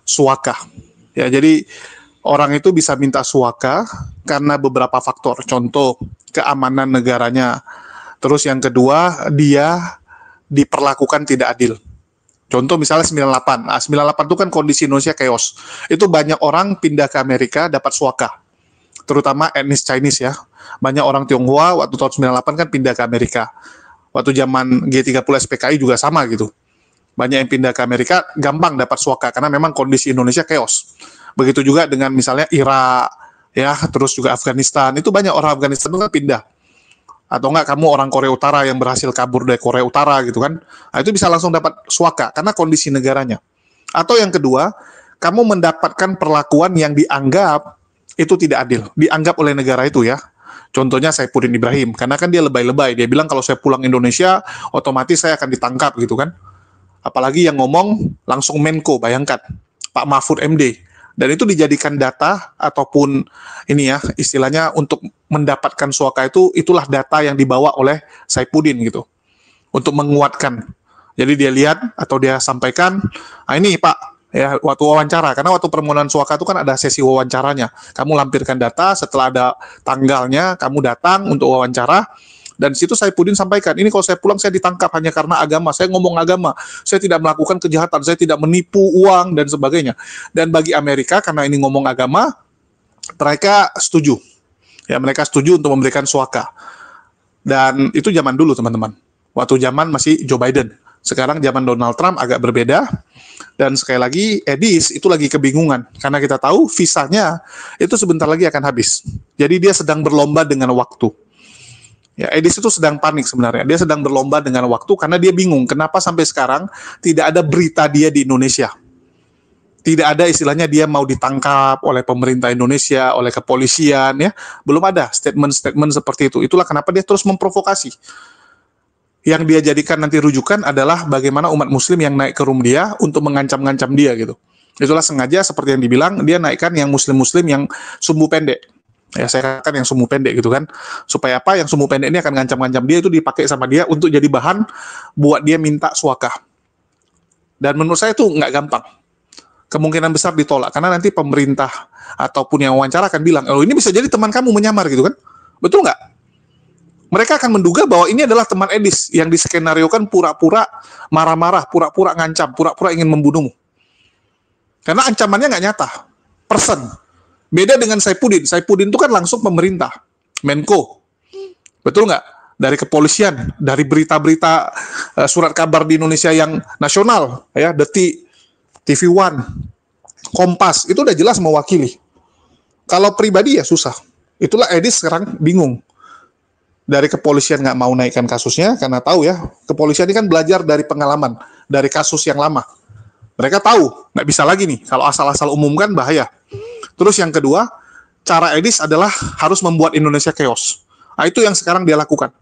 suaka. Ya, jadi orang itu bisa minta suaka karena beberapa faktor. Contoh, keamanan negaranya. Terus yang kedua, dia diperlakukan tidak adil. Contoh misalnya 98. Nah, 98 itu kan kondisi Indonesia chaos. Itu banyak orang pindah ke Amerika dapat suaka. Terutama etnis Chinese ya. Banyak orang Tionghoa waktu tahun 98 kan pindah ke Amerika. Waktu zaman G30 SPKI juga sama gitu. Banyak yang pindah ke Amerika gampang dapat suaka karena memang kondisi Indonesia chaos. Begitu juga dengan misalnya Irak ya, terus juga Afghanistan. Itu banyak orang Afghanistan itu kan pindah. Atau enggak kamu orang Korea Utara yang berhasil kabur dari Korea Utara gitu kan. Nah, itu bisa langsung dapat suaka karena kondisi negaranya. Atau yang kedua, kamu mendapatkan perlakuan yang dianggap itu tidak adil. Dianggap oleh negara itu ya. Contohnya Saifuddin Ibrahim. Karena kan dia lebay-lebay. Dia bilang kalau saya pulang Indonesia, otomatis saya akan ditangkap gitu kan. Apalagi yang ngomong langsung Menko, bayangkan. Pak Mahfud MD. Dan itu dijadikan data ataupun ini ya istilahnya untuk mendapatkan suaka itu itulah data yang dibawa oleh Saifuddin gitu untuk menguatkan. Jadi dia lihat atau dia sampaikan, ini Pak ya waktu wawancara karena waktu permohonan suaka itu kan ada sesi wawancaranya. Kamu lampirkan data setelah ada tanggalnya kamu datang untuk wawancara. Dan situ Saifuddin sampaikan, ini kalau saya pulang saya ditangkap hanya karena agama, saya ngomong agama, saya tidak melakukan kejahatan, saya tidak menipu uang dan sebagainya. Dan bagi Amerika karena ini ngomong agama, mereka setuju. Ya, mereka setuju untuk memberikan suaka. Dan itu zaman dulu teman-teman. Waktu zaman masih Joe Biden. Sekarang zaman Donald Trump agak berbeda. Dan sekali lagi Edis itu lagi kebingungan karena kita tahu visanya itu sebentar lagi akan habis. Jadi dia sedang berlomba dengan waktu. Ya, Edis itu sedang panik sebenarnya. Dia sedang berlomba dengan waktu karena dia bingung kenapa sampai sekarang tidak ada berita dia di Indonesia. Tidak ada istilahnya dia mau ditangkap oleh pemerintah Indonesia, oleh kepolisian ya. Belum ada statement-statement seperti itu. Itulah kenapa dia terus memprovokasi. Yang dia jadikan nanti rujukan adalah bagaimana umat muslim yang naik ke room dia untuk mengancam-ngancam dia gitu. Itulah sengaja seperti yang dibilang dia naikkan yang muslim-muslim yang sumbu pendek. Ya saya katakan yang sumbu pendek gitu kan. Supaya apa? Yang sumbu pendek ini akan ngancam-ngancam dia itu dipakai sama dia untuk jadi bahan buat dia minta suaka. Dan menurut saya itu nggak gampang. Kemungkinan besar ditolak karena nanti pemerintah ataupun yang wawancara akan bilang, "Oh, ini bisa jadi teman kamu menyamar gitu kan?" Betul nggak? Mereka akan menduga bahwa ini adalah teman Edis yang diskenariokan pura-pura marah-marah, pura-pura ngancam, pura-pura ingin membunuhmu. Karena ancamannya nggak nyata. Person. Beda dengan Saifuddin. Saifuddin itu kan langsung pemerintah, Menko. Betul nggak? Dari kepolisian, dari berita-berita surat kabar di Indonesia yang nasional, ya, Detik, TV One, Kompas, itu udah jelas mewakili. Kalau pribadi ya susah. Itulah Edis sekarang bingung. Dari kepolisian nggak mau naikkan kasusnya, karena tahu ya, kepolisian ini kan belajar dari pengalaman, dari kasus yang lama. Mereka tahu, nggak bisa lagi nih, kalau asal-asal umumkan bahaya. Terus yang kedua, cara Edis adalah harus membuat Indonesia chaos. Nah, itu yang sekarang dia lakukan.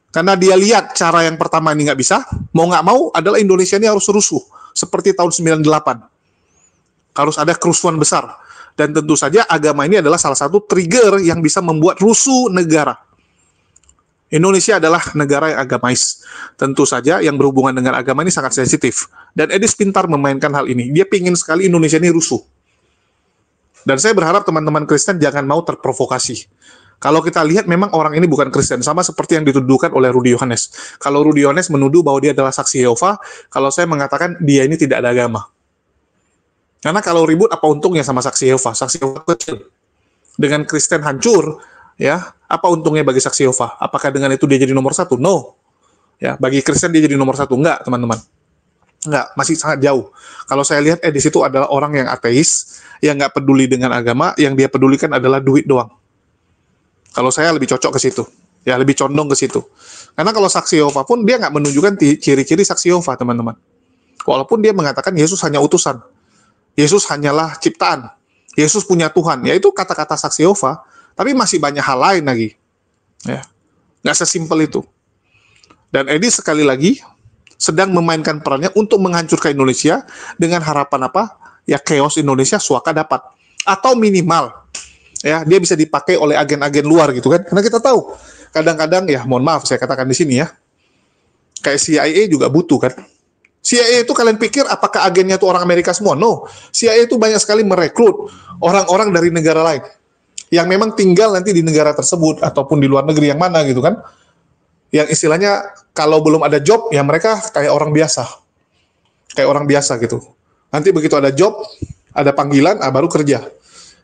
Karena dia lihat cara yang pertama ini nggak bisa, mau nggak mau adalah Indonesia ini harus rusuh. Seperti tahun 98. Harus ada kerusuhan besar. Dan tentu saja agama ini adalah salah satu trigger yang bisa membuat rusuh negara. Indonesia adalah negara yang agamais. Tentu saja yang berhubungan dengan agama ini sangat sensitif. Dan Edis pintar memainkan hal ini. Dia pingin sekali Indonesia ini rusuh. Dan saya berharap teman-teman Kristen jangan mau terprovokasi. Kalau kita lihat memang orang ini bukan Kristen. Sama seperti yang dituduhkan oleh Rudy Yohanes. Kalau Rudy Yohanes menuduh bahwa dia adalah saksi Yehova, kalau saya mengatakan dia ini tidak ada agama. Karena kalau ribut apa untungnya sama saksi Yehova? Saksi Yehova kecil. Dengan Kristen hancur, ya, apa untungnya bagi saksi Yehova? Apakah dengan itu dia jadi nomor satu? No. Ya, bagi Kristen dia jadi nomor satu? Enggak, teman-teman. Enggak, masih sangat jauh. Kalau saya lihat di situ adalah orang yang ateis, yang nggak peduli dengan agama, yang dia pedulikan adalah duit doang. Kalau saya lebih cocok ke situ. Ya, lebih condong ke situ. Karena kalau saksi Yehova pun dia nggak menunjukkan ciri-ciri saksi Yehova, teman-teman. Walaupun dia mengatakan Yesus hanya utusan. Yesus hanyalah ciptaan. Yesus punya Tuhan. Ya itu kata-kata saksi Yehova. Tapi masih banyak hal lain lagi. Ya. Nggak sesimpel itu. Dan Edi sekali lagi sedang memainkan perannya untuk menghancurkan Indonesia dengan harapan apa? Ya chaos Indonesia suaka dapat. Atau minimal. Ya, dia bisa dipakai oleh agen-agen luar gitu kan. Karena kita tahu. Kadang-kadang ya mohon maaf saya katakan di sini ya. Kayak CIA juga butuh kan. CIA itu kalian pikir apakah agennya itu orang Amerika semua? No. CIA itu banyak sekali merekrut orang-orang dari negara lain yang memang tinggal nanti di negara tersebut ataupun di luar negeri yang mana gitu kan. Yang istilahnya kalau belum ada job ya mereka kayak orang biasa. Kayak orang biasa gitu. Nanti begitu ada job, ada panggilan, baru kerja.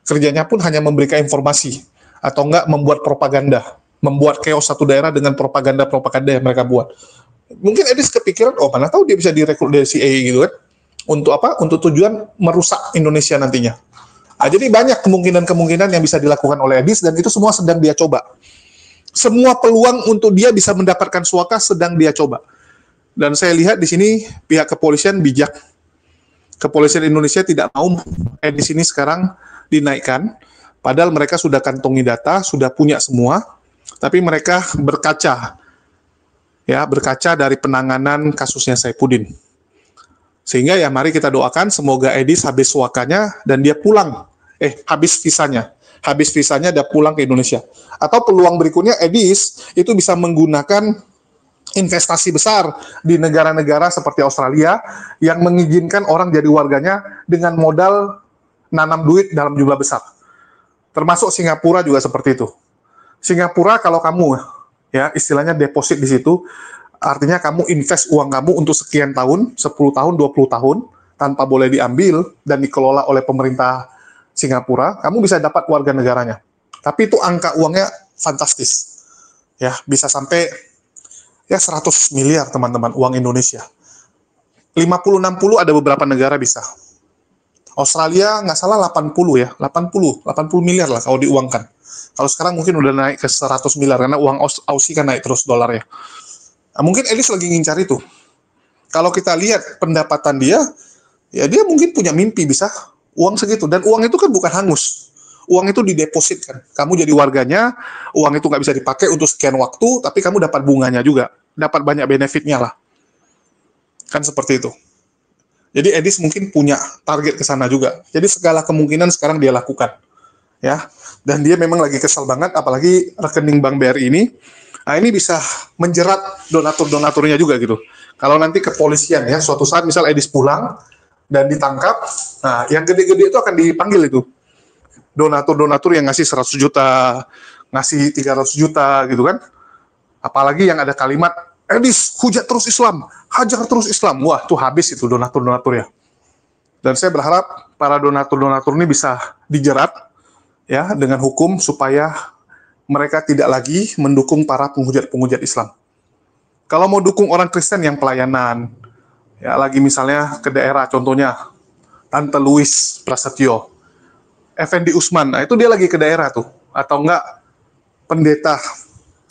Kerjanya pun hanya memberikan informasi atau enggak membuat propaganda, membuat chaos satu daerah dengan propaganda-propaganda yang mereka buat. Mungkin Edis kepikiran, oh mana tahu dia bisa direkrut dari CIA gitu kan. Untuk apa? Untuk tujuan merusak Indonesia nantinya. Jadi banyak kemungkinan-kemungkinan yang bisa dilakukan oleh Edis dan itu semua sedang dia coba. Semua peluang untuk dia bisa mendapatkan suaka sedang dia coba. Dan saya lihat di sini pihak kepolisian bijak. Kepolisian Indonesia tidak mau Edis ini sekarang dinaikkan. Padahal mereka sudah kantongi data, sudah punya semua. Tapi mereka berkaca dari penanganan kasusnya Saifuddin. Sehingga ya mari kita doakan semoga Edis habis suakanya dan dia pulang. Habis visanya. Habis visanya dia pulang ke Indonesia. Atau peluang berikutnya Edis itu bisa menggunakan investasi besar di negara-negara seperti Australia yang mengizinkan orang jadi warganya dengan modal nanam duit dalam jumlah besar. Termasuk Singapura juga seperti itu. Singapura kalau kamu ya istilahnya deposit di situ, artinya kamu invest uang kamu untuk sekian tahun, 10 tahun, 20 tahun, tanpa boleh diambil dan dikelola oleh pemerintah Singapura, kamu bisa dapat warga negaranya. Tapi itu angka uangnya fantastis. Ya, bisa sampai ya 100 miliar teman-teman uang Indonesia. 50-60 ada beberapa negara bisa. Australia nggak salah 80 ya, 80 miliar lah kalau diuangkan. Kalau sekarang mungkin udah naik ke 100 miliar karena uang Aussie kan naik terus dolarnya. Nah, mungkin Elis lagi ngincar itu. Kalau kita lihat pendapatan dia, ya dia mungkin punya mimpi bisa uang segitu. Dan uang itu kan bukan hangus. Uang itu didepositkan. Kamu jadi warganya, uang itu nggak bisa dipakai untuk sekian waktu, tapi kamu dapat bunganya juga. Dapat banyak benefitnya lah. Kan seperti itu. Jadi Edis mungkin punya target ke sana juga. Jadi segala kemungkinan sekarang dia lakukan. Ya. Dan dia memang lagi kesal banget, apalagi rekening Bank BRI ini. Nah, ini bisa menjerat donatur-donaturnya juga gitu. Kalau nanti kepolisian ya, suatu saat misal Edis pulang dan ditangkap, nah yang gede-gede itu akan dipanggil itu. Donatur-donatur yang ngasih 100 juta, ngasih 300 juta gitu kan. Apalagi yang ada kalimat, Edis, hujat terus Islam, hajar terus Islam. Wah, tuh habis itu donatur-donatur ya. Dan saya berharap para donatur-donatur ini bisa dijerat ya dengan hukum supaya mereka tidak lagi mendukung para penghujat-penghujat Islam. Kalau mau dukung orang Kristen yang pelayanan, ya lagi misalnya ke daerah, contohnya Tante Louis Prasetyo, Effendi Usman, nah itu dia lagi ke daerah tuh, atau enggak Pendeta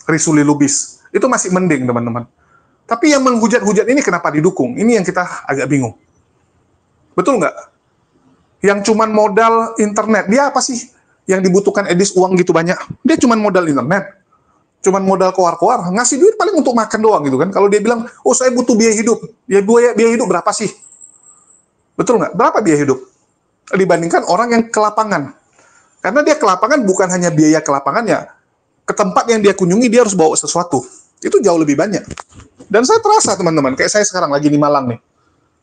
Risuli Lubis, itu masih mending teman-teman. Tapi yang menghujat-hujat ini kenapa didukung? Ini yang kita agak bingung. Betul nggak? Yang cuman modal internet, dia apa sih yang dibutuhkan Edis uang gitu banyak? Dia cuman modal internet, cuman modal koar-koar, ngasih duit paling untuk makan doang gitu kan. Kalau dia bilang, oh saya butuh biaya hidup, ya biaya hidup berapa sih? Betul nggak? Berapa biaya hidup? dibandingkan orang yang ke lapangan. Karena dia ke lapangan bukan hanya biaya ke lapangan ya, ke tempat yang dia kunjungi dia harus bawa sesuatu. Itu jauh lebih banyak. Dan saya terasa teman-teman, kayak saya sekarang lagi di Malang nih.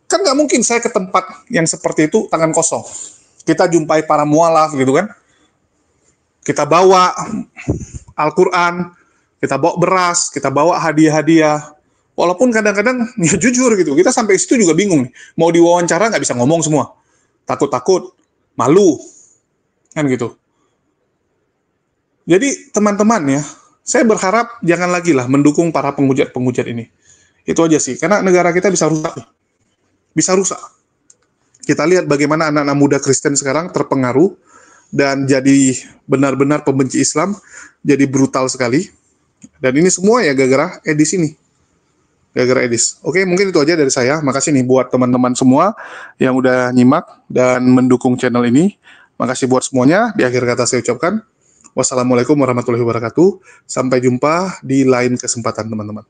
Kan nggak mungkin saya ke tempat yang seperti itu tangan kosong. Kita jumpai para mualaf gitu kan. Kita bawa Al-Quran, kita bawa beras, kita bawa hadiah-hadiah. Walaupun kadang-kadang ya jujur gitu, kita sampai situ juga bingung nih. Mau diwawancara nggak bisa ngomong semua. Takut-takut, malu. Kan gitu. Jadi teman-teman ya, saya berharap jangan lagi lah mendukung para penghujat-penghujat ini. Itu aja sih, karena negara kita bisa rusak. Bisa rusak. Kita lihat bagaimana anak-anak muda Kristen sekarang terpengaruh dan jadi benar-benar pembenci Islam, jadi brutal sekali. Dan ini semua ya gara-gara Edis ini. Gara-gara Edis. Oke, mungkin itu aja dari saya. Makasih nih buat teman-teman semua yang udah nyimak dan mendukung channel ini. Makasih buat semuanya. Di akhir kata saya ucapkan wassalamualaikum warahmatullahi wabarakatuh. Sampai jumpa di lain kesempatan teman-teman.